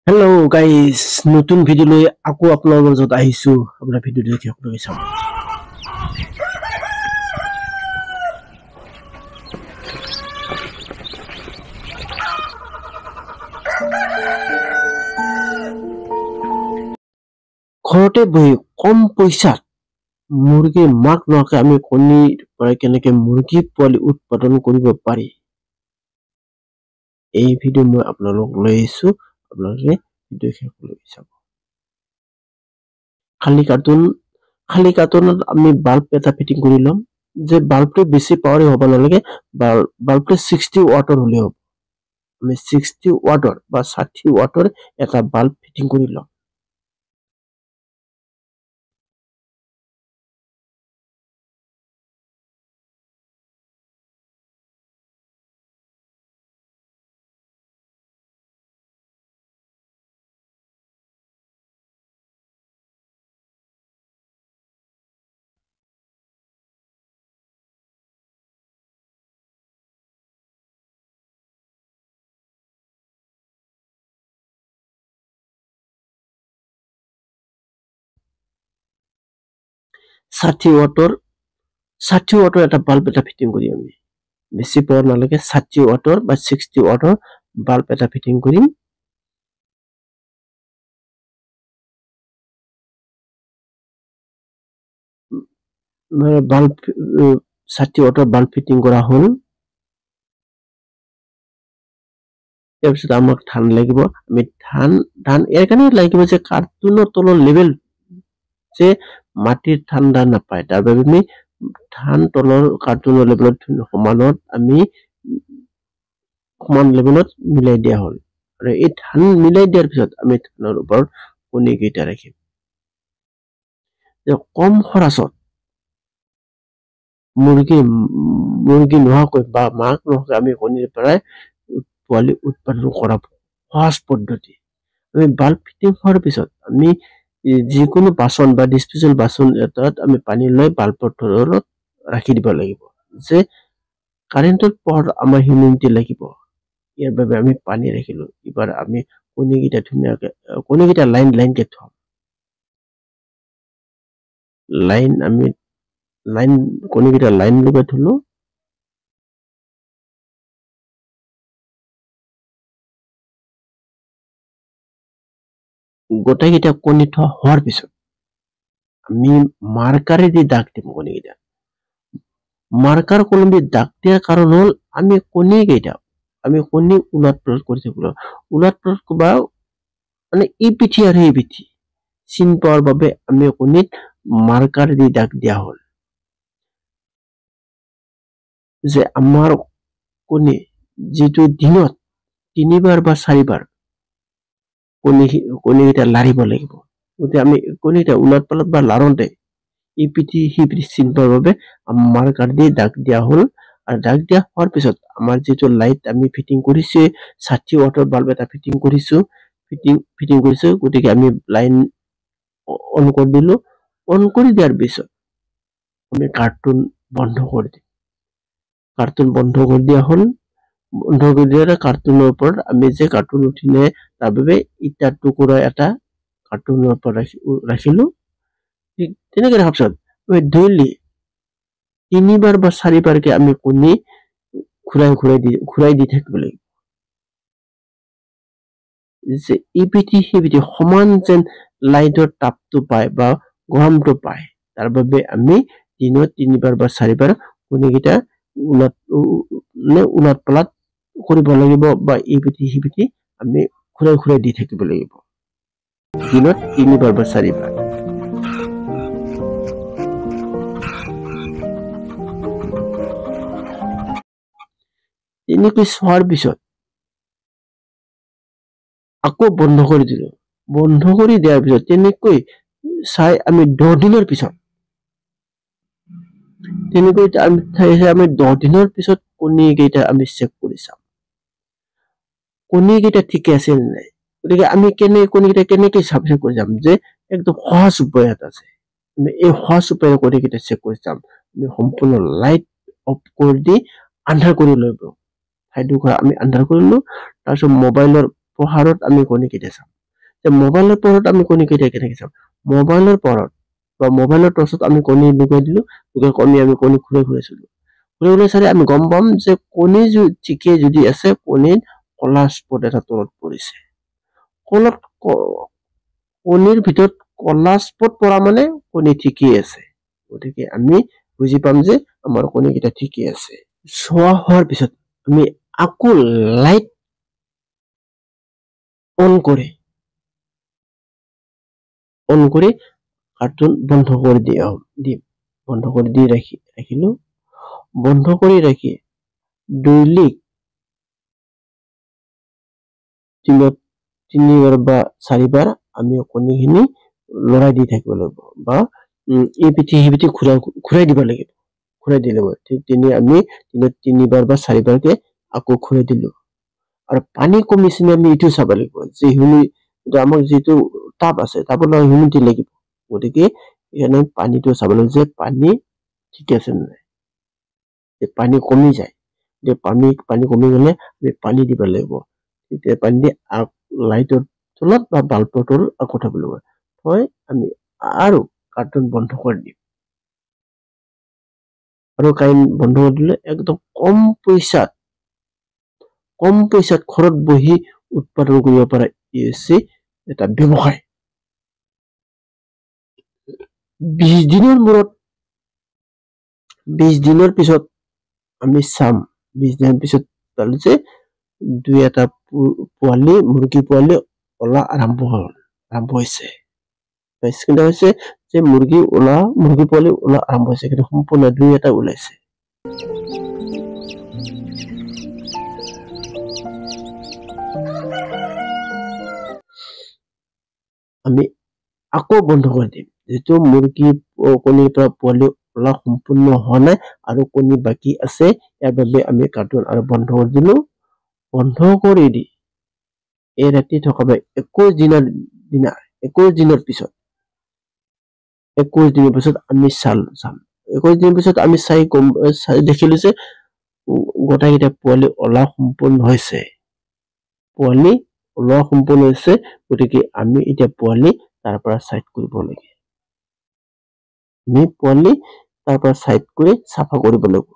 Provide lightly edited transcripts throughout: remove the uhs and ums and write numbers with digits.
Hello guys, নতুন video লৈ আকৌ আপোনালোকৰ মাজত আহিছো। আপোনাৰ ভিডিওটো দেখি আপোনালোকে চাওক। ঘৰতে বহি কম পইচাত মুৰ্গী মাক নোহোৱাকৈ আমি কণীৰ পৰা কেনেকৈ মুৰ্গী পোৱালি উৎপাদন কৰিব পাৰি, এই ভিডিও মই আপোনালোকক লৈ আহিছো। আপোনালোকে ভিডিও শেষ লৈ চাব। খালি কাৰ্টুনত আমি বাল্ব এটা ফিটিং কৰি লম। যে বাল্বটো বেছি পাৱাৰে হ'ব নালাগে, বাল্বটো 60 ওয়াটৰ হ'লে হ'ব। আমি 60 ওয়াটৰ বা 60 ওয়াটৰ এটা বাল্ব ফিটিং কৰি লম। ষাঠি ওয়াটৰ এটা বাল্ব এটা ফিটিং কৰি আমি বেছি পাৱাৰ নালাগে 60 ওয়াটৰ বা 60 ওয়াটৰ বাল্ব এটা ফিটিং কৰিম। বাল্ব 60 ওয়াটৰ বাল্ব ফিটিং কৰা হ'ল। তাৰপিছত আমাক ধান লাগিব। আমি ধান ইয়াৰ কাৰণে লাগিব যে কাৰ্টুনৰ তলৰ লেভেল যে মাটিৰ ঠাণ্ডা নাপায়, তাৰ বাবে আমি ধান তলৰ কাৰ্টুনৰ লেভেলত সমান লেভেলত মিলাই দিয়া হ'ল। আৰু এই ধান মিলাই দিয়াৰ পিছত আমি ধানৰ ওপৰত কণী কেইটা ৰাখিম। কম খৰচত মুৰ্গী নোহোৱাকৈ বা মাক নোহোৱাকৈ আমি কণীৰ পৰাই পোৱালি উৎপাদন কৰা সহজ পদ্ধতি। আমি বাল্ব ফিটিং হোৱাৰ পিছত আমি যিকোনো বাচন বা ডিসপোজেবল বাচন এটাত আমি পানী লৈ বাল্বৰ তলত ৰাখি দিব লাগিব। যে কাৰেণ্টৰ পোহৰ আমাৰ হিউমিডিটি লাগিব, ইয়াৰ বাবে আমি পানী ৰাখিলো। এবাৰ আমি কণীকেইটা ধুনীয়াকৈ লাইনকে থম। কণীকেইটা লাইন লগাই থলো। গোটেইকেইটা কণী থোৱা হোৱাৰ পিছত আমি মাৰ্কাৰেদি দাগ দিম কণীকেইটা। মাৰ্কাৰ কলম দি দাগ দিয়াৰ কাৰণ হ'ল আমি কণী উলট পালট কৰি থাকিব। উলট পালট বা মানে ইপিঠি আৰু ইপিঠি চিন পোৱাৰ বাবে আমি কণীত মাৰ্কাৰ দি দাগ দিয়া হ'ল। যে আমাৰ কণী যিটো দিনত 3 বাৰ বা 4 বাৰ কণীকেইটা লাৰিব লাগিব। গতিকে আমি কণীকেইটা উলট পালট বা লাৰোতে ইপিঠি সিপিঠি চিন পোৱাৰ বাবে মাৰ্কাৰ দি দাগ দিয়া হ'ল। আৰু দাগ দিয়া হোৱাৰ পিছত আমাৰ যিটো লাইট আমি ফিটিং কৰিছে 60 ওয়াটৰ বাল্ব এটা ফিটিং কৰিছো। গতিকে আমি লাইন অন কৰি দিলো। অন কৰি দিয়াৰ পিছত আমি কাৰ্টুন বন্ধ কৰি দিম। কাৰ্টুন বন্ধ কৰি দিয়া হ'ল। বন্ধ কৰি দিয়াৰ কাৰ্টুনৰ ওপৰত আমি যে কাৰ্টুন উঠিলে তাৰ বাবে ইটাৰ টুকুৰা এটা কাৰ্টুনৰ ওপৰত ৰাখিলো। তেনেকে ৰখাৰ পিছত ডেইলি 3 বাৰ বা 4 বাৰকে আমি কণী ঘূৰাই দি থাকিব লাগিব। যে ইপিঠি সিপিঠি সমান যেন লাইটৰ তাপটো পায় বা গৰমটো পায়, তাৰ বাবে আমি দিনত 3 বাৰ বা 4 বাৰ কণীকেইটা উলট পালট কৰিব লাগিব বা ইপিঠি সিপিঠি আমি ঘূৰাই দি থাকিব লাগিব দিনত 3 বাৰ বা 4 বাৰ। এনেকৈ চোৱাৰ পিছত আকৌ বন্ধ কৰি দিলো। বন্ধ কৰি দিয়াৰ পিছত তেনেকৈ চাই আমি 10 দিনৰ পিছত আমি 10 দিনৰ পিছত কণীকেইটা আমি চেক কৰি চাম কণীকেইটা ঠিকে আছে নে নাই। গতিকে আমি কণীকেইটা কেনেকৈ চেক কৰি যাম, যে একদম সহজ উপায় এটা আছে। আমি এই সহজ উপায়েৰে কণীকেইটা চেক কৰি চাম। আমি সম্পূৰ্ণ লাইট অফ কৰি দি আন্ধাৰ কৰি লব ঠাইটুকুৰা আমি আন্ধাৰ কৰিলো। তাৰপিছত মোবাইলৰ পোহৰত আমি কণীকেইটা চাম। মোবাইলৰ পৰত আমি কণী কেইটা কেনেকৈ চাম মোবাইলৰ পৰত বা মোবাইলৰ টৰ্চত আমি কণী লগাই দিলো আমি কণী ঘূৰাই চালে আমি গম পাম যে কণী ঠিকে যদি আছে কণীৰ কলা স্পট এটা তলত পৰিছে কণীৰ ভিতৰত কলা স্পট পৰা মানে কণী ঠিকেই আছে গতিকে আমি বুজি পাম যে আমাৰ কণী কেইটা ঠিকেই আছে চোৱা হোৱাৰ পিছত আমি আকৌ লাইট অন কৰি কাৰ্টুন বন্ধ কৰি দিম বন্ধ কৰি দি ৰাখিলো বন্ধ কৰি ৰাখি ডেইলি তিনিবাৰ বা চাৰিবাৰ আমি কণীখিনি লৰাই দি থাকিব লাগিব বা এই পিঠি সেই পিঠি ঘূৰাই দিব লাগিব ঘূৰাই দিলে ঠিক তেনে আমি তিনিবাৰ বা চাৰিবাৰকে আকৌ ঘূৰাই দিলো আৰু পানী কমিছে নে আমি এইটো চাব লাগিব যে আমাক যিটো তাপ আছে তাপৰ হিউমিডিটি লাগিব গতিকে এখানে পানীটো চাব লাগিব যে পানী ঠিক আছে নে নাই যে পানী কমি যায় যে পানী কমি গলে আমি পানী দিব লাগিব তেতিয়া পানী দি লাইটৰ তলত বা বাল্বৰ তলত আকৌ থব লাগিব হয় আমি আৰু কাৰ্টুন বন্ধ কৰি দিম আৰু কাৰেণ্ট বন্ধ কৰি দিলে একদম কম পইচাত ঘৰত বহি উৎপাদন কৰিব পৰা এটা ব্যৱসায় 20 দিনৰ পিছত আমি চাম 20 দিনৰ পিছত পালো যে দুই এটা পোৱালি মুৰ্গী পোৱালি ওলা আৰম্ভ হৈছে কিন্তু হৈছে যে মুৰ্গী পোৱালি ওলা আৰম্ভ হৈছে কিন্তু সম্পূৰ্ণ দুই এটা ওলাইছে আমি আকৌ বন্ধ কৰি দিম যেটো মুৰ্গী কণীৰ পৰা পোৱালি ওলা সম্পূৰ্ণ হোৱা নাই আৰু কণী বাকি আছে ইয়াৰ বাবে আমি কাৰ্টুন আৰু বন্ধ কৰি দিলো বন্ধ কৰি দি এই ৰাতি থকা 21 দিনৰ পিছত 21 দিনৰ পিছত আমি চাম 21 দিনৰ পিছত আমি চাই দেখিলো যে গোটাকেইটা পোৱালি ওলা সম্পূৰ্ণ হৈছে গতিকে আমি এতিয়া পোৱালি তাৰ পৰা সাইড কৰিব লাগে আমি পোৱালি তাৰ পৰা সাইড কৰি সাফা কৰিব লাগিব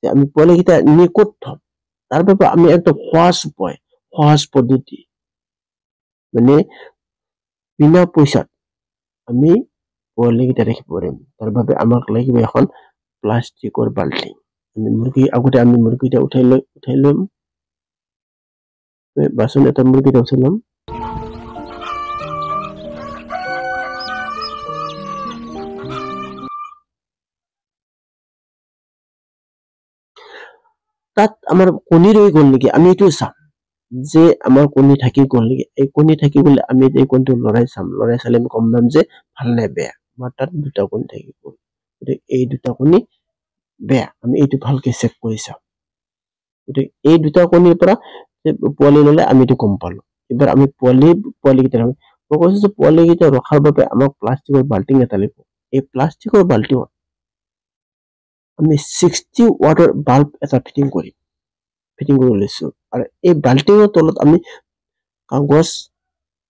যে আমি পোৱালি কেইটা নিকট থম তাৰ বাবে আমি একটা সহজ পদ্ধতি মানে বিনা পইচাত আমি পোৱালি কেইটা ৰাখিব পাৰিম তাৰ বাবে আমাক লাগিব এখন প্লাষ্টিকৰ বাল্টি আমি মুৰ্গীটা উঠাই লম বাচন এটা মুৰ্গীটা উঠাই লম তাত আমাৰ কণী ৰৈ গ'ল নেকি আমি এইটো চাম যে আমাৰ কণী থাকি গ'ল নেকি এই কণী থাকি গ'লে আমি এই কণীটো লৰাই চালে আমি গম পাম যে ভাল নে বেয়া আমাৰ তাত দুটা কণী থাকি গ'ল গতিকে এই দুটা কণী বেয়া আমি এইটো ভালকে চেক কৰি চাম গতিকে এই দুটা কণীৰ পৰা পোৱালি ললে আমি এইটো গম পালো এবাৰ আমি পোৱালি কেইটা কৈছো যে পোৱালি কেইটা ৰখাৰ বাবে আমাক প্লাষ্টিকৰ বাল্টিং এটা লাগিব এই প্লাষ্টিকৰ বাল্টিঙত আমি 60 ওয়াটৰ বাল্ব এটা ফিটিং কৰি লৈছো আৰু এই বাল্টিঙৰ তলত আমি কাগজ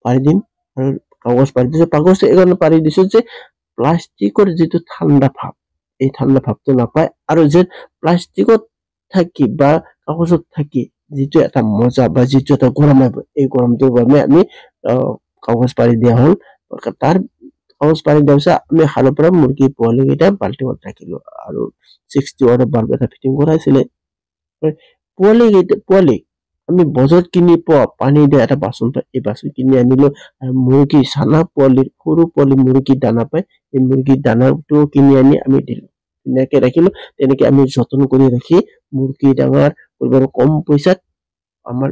পাৰি দিম আৰু কাগজটো এইকাৰণে পাৰি দিছো যে প্লাষ্টিকৰ যিটো ঠাণ্ডা ভাপ এই ঠাণ্ডা ভাপটো নাপায় আৰু যে প্লাষ্টিকত থাকি বা কাগজত থাকি যিটো এটা মজা বা যিটো এটা গৰম আহিব এই গৰমটোৰ বাবে আমি কাগজ পাৰি দিয়া হল তাৰ কাগজ পাৰি দিয়াৰ পিছত আমি হালৰ পৰা মুৰ্গী পোৱালি কেইটা বাল্টিঙত ৰাখিলো আৰু 60 ওয়াটৰ বাল্ব এটা ফিটিং কৰাইছিলে পোৱালি আমি বজাৰত কিনি পোৱা পানী দিয়া এটা বাচন পায় এই বাচন কিনি আনিলো আৰু মুৰ্গী সানা পোৱালি সৰু পোৱালি মুৰ্গী দানা পায় এই মুৰ্গী দানাটো কিনি আনি আমি দিলো তেনেকে ৰাখিলো তেনেকে আমি যতন কৰি ৰাখি মুৰ্গী ডাঙৰ কৰিব কম পইচাত আমাৰ